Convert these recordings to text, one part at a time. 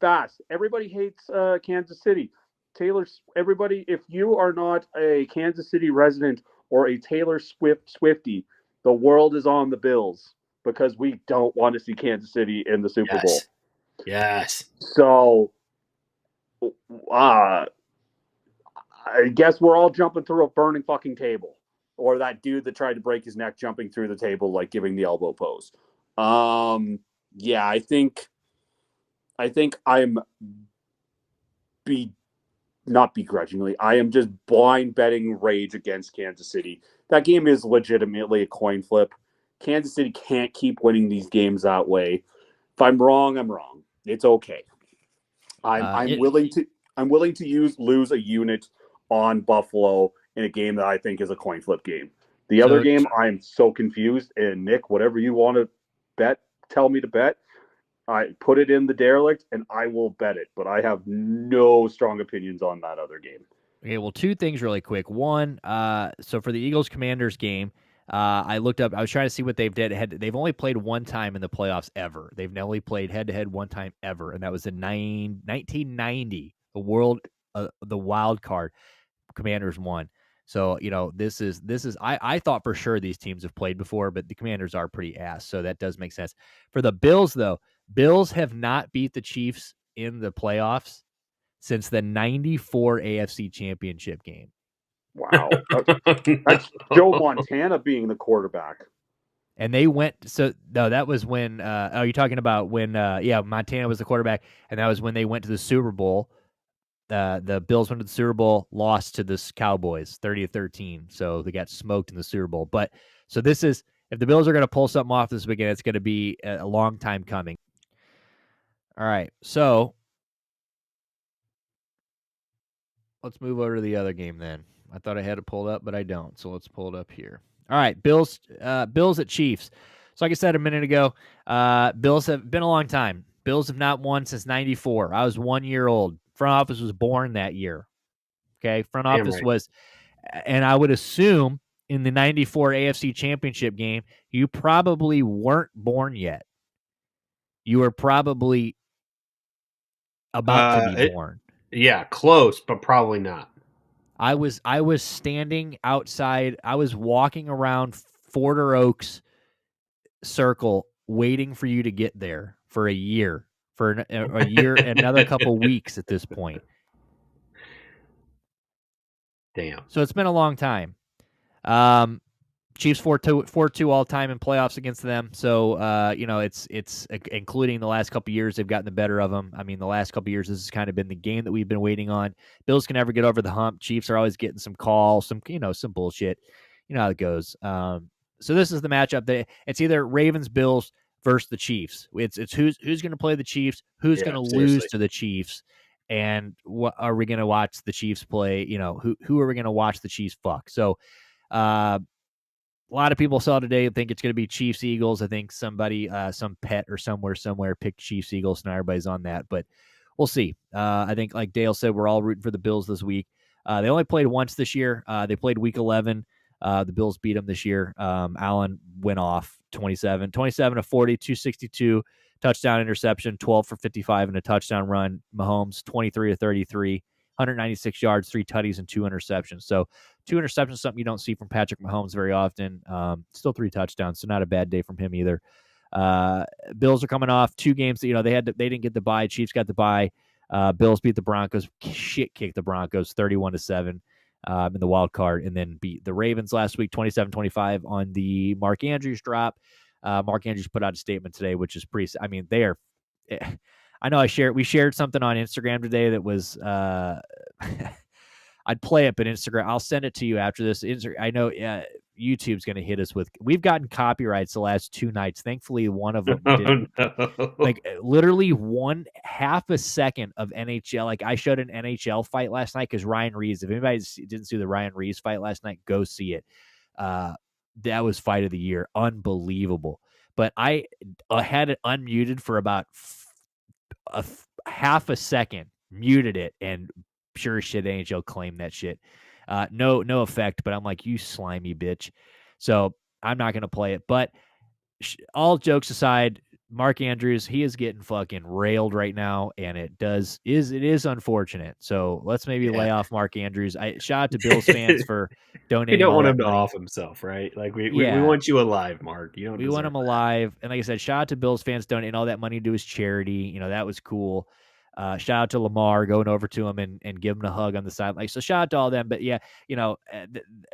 fast. Everybody hates Kansas City. Everybody, if you are not a Kansas City resident or a Taylor Swiftie, the world is on the Bills because we don't want to see Kansas City in the Super Bowl. Yes. Yes. So, I guess we're all jumping through a burning fucking table, or that dude that tried to break his neck jumping through the table, like giving the elbow pose. Yeah, I think I'm be not begrudgingly. I am just blind betting rage against Kansas City. That game is legitimately a coin flip. Kansas City can't keep winning these games that way. If I'm wrong, I'm wrong. It's okay. I'm willing to lose a unit on Buffalo in a game that I think is a coin flip game. The other So game, I'm so confused. And Nick, whatever you want to bet, tell me to bet. I put it in the derelict and I will bet it, but I have no strong opinions on that other game. Okay, well, two things really quick. One, so for the Eagles Commanders game, I looked up. I was trying to see what they've did. They've only played one time in the playoffs ever. They've only played head to head one time ever, and that was in 1990. The wild card. Commanders won. So this is. I thought for sure these teams have played before, but the Commanders are pretty ass, so that does make sense. For the Bills, though, Bills have not beat the Chiefs in the playoffs since the 94 AFC Championship game. Wow. That's Joe Montana being the quarterback. And they went, so no, that was when, you're talking about when, Montana was the quarterback, and that was when they went to the Super Bowl. The Bills went to the Super Bowl, lost to the Cowboys 30-13. So they got smoked in the Super Bowl. But so this is, if the Bills are going to pull something off this weekend, it's going to be a long time coming. All right. So let's move over to the other game then. I thought I had it pulled up, but I don't. So let's pull it up here. All right, Bills at Chiefs. So like I said a minute ago, Bills have been a long time. Bills have not won since 94. I was 1 year old. Front office was born that year. Okay, front office was, and I would assume in the 94 AFC Championship game, you probably weren't born yet. You were probably about to be born. Yeah, close, but probably not. I was standing outside. I was walking around Forder Oaks Circle waiting for you to get there for a year, a year, another couple weeks at this point. Damn. So it's been a long time. Chiefs 4-2 all time in playoffs against them. So it's including the last couple years, they've gotten the better of them. I mean, the last couple years, this has kind of been the game that we've been waiting on. Bills can never get over the hump. Chiefs are always getting some calls, some bullshit. You know how it goes. So this is the matchup. It's either Ravens Bills versus the Chiefs. It's who's going to play the Chiefs, who's going to lose to the Chiefs, and what are we going to watch the Chiefs play? Who are we going to watch the Chiefs fuck? So. A lot of people saw today think it's going to be Chiefs Eagles. I think somebody, some pet or somewhere picked Chiefs Eagles, and everybody's on that. But we'll see. I think, like Dale said, we're all rooting for the Bills this week. They only played once this year. They played Week 11. The Bills beat them this year. Allen went off 27 of 40, 262, touchdown, interception, 12 for 55, and a touchdown run. Mahomes 23 of 33. 196 yards, 3 tutties, and 2 interceptions. So 2 interceptions, something you don't see from Patrick Mahomes very often. Still 3 touchdowns, so not a bad day from him either. Bills are coming off 2 games that they didn't get the bye. Chiefs got the bye. Bills beat the Broncos. Shit kicked the Broncos 31-7 in the wild card, and then beat the Ravens last week 27-25 on the Mark Andrews drop. Mark Andrews put out a statement today, which is pretty. I mean, they are. I know we shared something on Instagram today that was I'd play it, but Instagram, I'll send it to you after this. I know YouTube's going to hit us with, we've gotten copyrights the last 2 nights. Thankfully, one of them didn't. No. Like literally 1/2 a second of NHL. Like I showed an NHL fight last night because Ryan Reeves, if anybody didn't see the Ryan Reeves fight last night, go see it. That was fight of the year. Unbelievable. But I had it unmuted for about a 1/2 a second, muted it, and sure as shit, NHL claimed that shit. No effect, but I'm like, you slimy bitch. So I'm not going to play it. But all jokes aside, Mark Andrews, he is getting fucking railed right now, and it is unfortunate. So let's maybe lay off Mark Andrews. Shout out to Bills fans for We donating don't all want that him to money. off himself, right? Like we Yeah. want you alive, Mark. You don't We want deserve him alive. And like I said, shout out to Bills fans donating all that money to his charity. That was cool. Shout out to Lamar going over to him and giving him a hug on the side. Like, so shout out to all them. But yeah,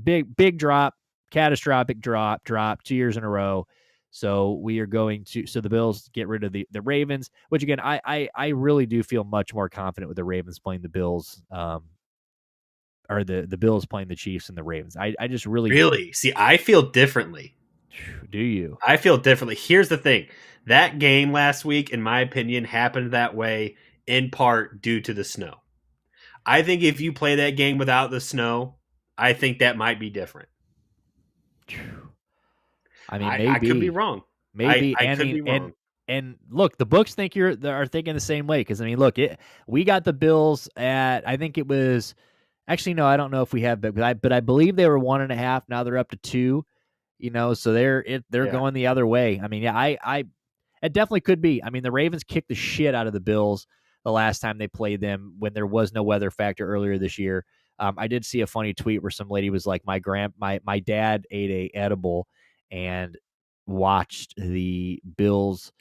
big drop, catastrophic drop 2 years in a row. So we are going to, so the Bills get rid of the Ravens, which again, I really do feel much more confident with the Ravens playing the Bills, or the Bills playing the Chiefs and the Ravens. I just Really? See, I feel differently. Do you? I feel differently. Here's the thing. That game last week, in my opinion, happened that way in part due to the snow. I think if you play that game without the snow, I think that might be different. I mean, maybe. I could be wrong. Maybe. I could be wrong. And look, the books are thinking the same way. Because I mean, look, we got the Bills at, I think it was, actually no, I don't know if we have, but I believe they were 1.5. Now they're up to 2. So they're going the other way. I mean, yeah, it definitely could be. I mean, the Ravens kicked the shit out of the Bills the last time they played them when there was no weather factor earlier this year. I did see a funny tweet where some lady was like, my dad ate a edible and watched the Bills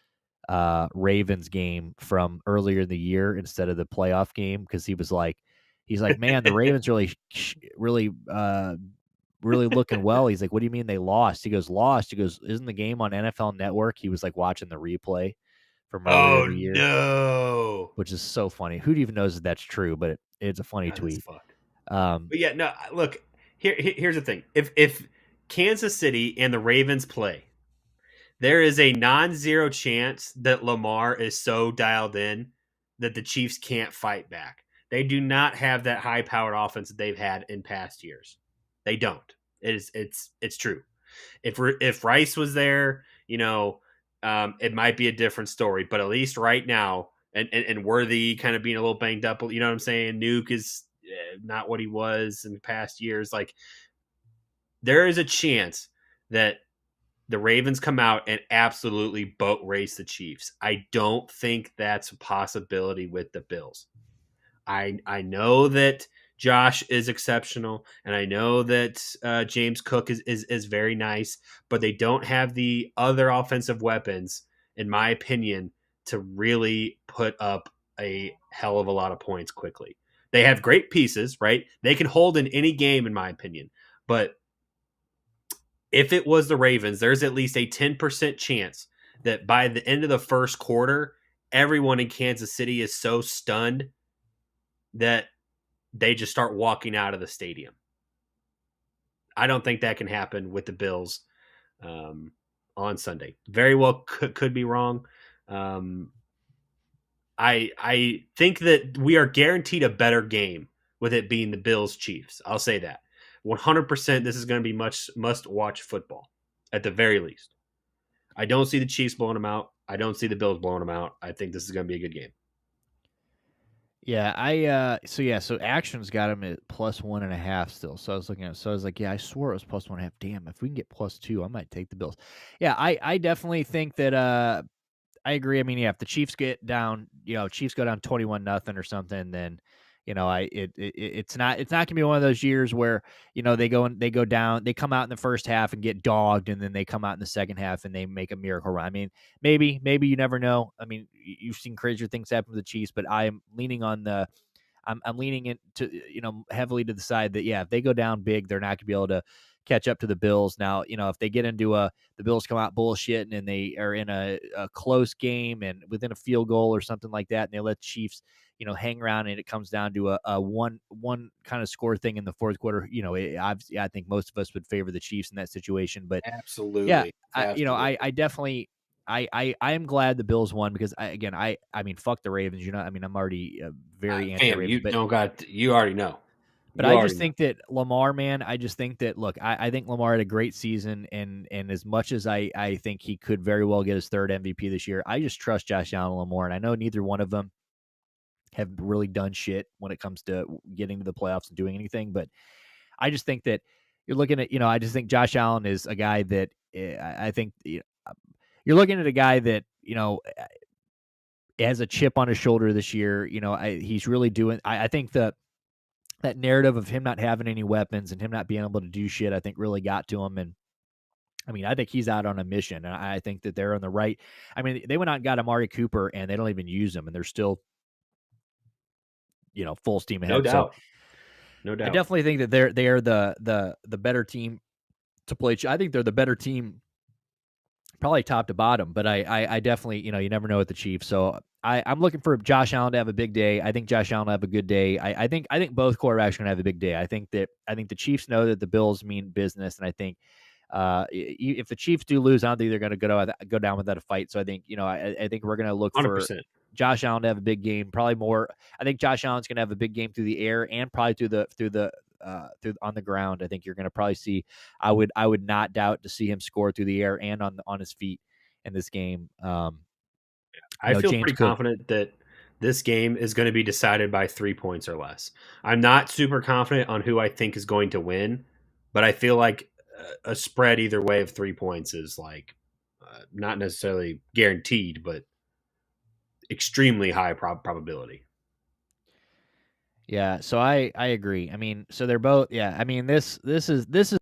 Ravens game from earlier in the year instead of the playoff game, because he's like, man, the Ravens really looking well. He's like, what do you mean they lost? He goes, lost. He goes, isn't the game on NFL Network? He was like watching the replay from earlier in the year. No. Which is so funny. Who even knows if that's true? But it's a funny tweet. But yeah, no. Look, here's the thing. If Kansas City and the Ravens play, there is a non-zero chance that Lamar is so dialed in that the Chiefs can't fight back. They do not have that high-powered offense that they've had in past years. They don't. It's true. If Rice was there, it might be a different story. But at least right now, and Worthy kind of being a little banged up, you know what I'm saying? Nuke is not what he was in past years. Like, there is a chance that the Ravens come out and absolutely boat race the Chiefs. I don't think that's a possibility with the Bills. I know that Josh is exceptional, and I know that James Cook is very nice, but they don't have the other offensive weapons, in my opinion, to really put up a hell of a lot of points quickly. They have great pieces, right? They can hold in any game, in my opinion. But if it was the Ravens, there's at least a 10% chance that by the end of the first quarter, everyone in Kansas City is so stunned that they just start walking out of the stadium. I don't think that can happen with the Bills on Sunday. Very well could be wrong. I think that we are guaranteed a better game with it being the Bills Chiefs. I'll say that. 100% this is going to be must-watch football, at the very least. I don't see the Chiefs blowing them out. I don't see the Bills blowing them out. I think this is going to be a good game. Yeah, so Action's got him at +1.5 still. So I was looking at it. So I was like, yeah, I swore it was +1.5. Damn, if we can get +2, I might take the Bills. Yeah, I definitely think that I agree. I mean, yeah, if the Chiefs get down, Chiefs go down 21-0 or something, then it's not gonna be one of those years where they go down, they come out in the first half and get dogged, and then they come out in the second half and they make a miracle run. I mean, maybe you never know. I mean, you've seen crazier things happen with the Chiefs, but I'm leaning on I'm leaning into heavily to the side that if they go down big, they're not gonna be able to catch up to the Bills. Now, if they get into the Bills come out bullshitting and they are in a close game and within a field goal or something like that, and they let Chiefs, hang around, and it comes down to a one kind of score thing in the fourth quarter, I think most of us would favor the Chiefs in that situation. But absolutely, I definitely. I am glad the Bills won, because I mean, fuck the Ravens. I mean, I'm already very anti-Ravens. You already know. But I just think that Lamar, man, look, I think Lamar had a great season, and as much as I think he could very well get his third MVP this year, I just trust Josh Allen and Lamar, and I know neither one of them have really done shit when it comes to getting to the playoffs and doing anything, but I just think that you're looking at, I just think Josh Allen is a guy that I think you're looking at a guy that has a chip on his shoulder this year. He's really doing. I think that narrative of him not having any weapons and him not being able to do shit, I think really got to him. And I mean, I think he's out on a mission, and I think that they're on the right. I mean, they went out and got Amari Cooper, and they don't even use him, and they're still, full steam ahead. No doubt. So no doubt. I definitely think that they are the better team to play. I think they're the better team, probably top to bottom. But I definitely, you never know with the Chiefs. So I'm looking for Josh Allen to have a big day. I think Josh Allen will have a good day. I think both quarterbacks are going to have a big day. I think the Chiefs know that the Bills mean business, and I think if the Chiefs do lose, I don't think they're going to go down without a fight. So I think I think we're going to look 100%. for Josh Allen to have a big game. Probably more. I think Josh Allen's going to have a big game through the air and probably through on the ground. I think you're going to probably see. I would not doubt to see him score through the air and on his feet in this game. I feel pretty confident that this game is going to be decided by 3 points or less. I'm not super confident on who I think is going to win, but I feel like a spread either way of 3 points is like not necessarily guaranteed, but extremely high probability. Yeah, so I agree. I mean, so they're both. Yeah, I mean this is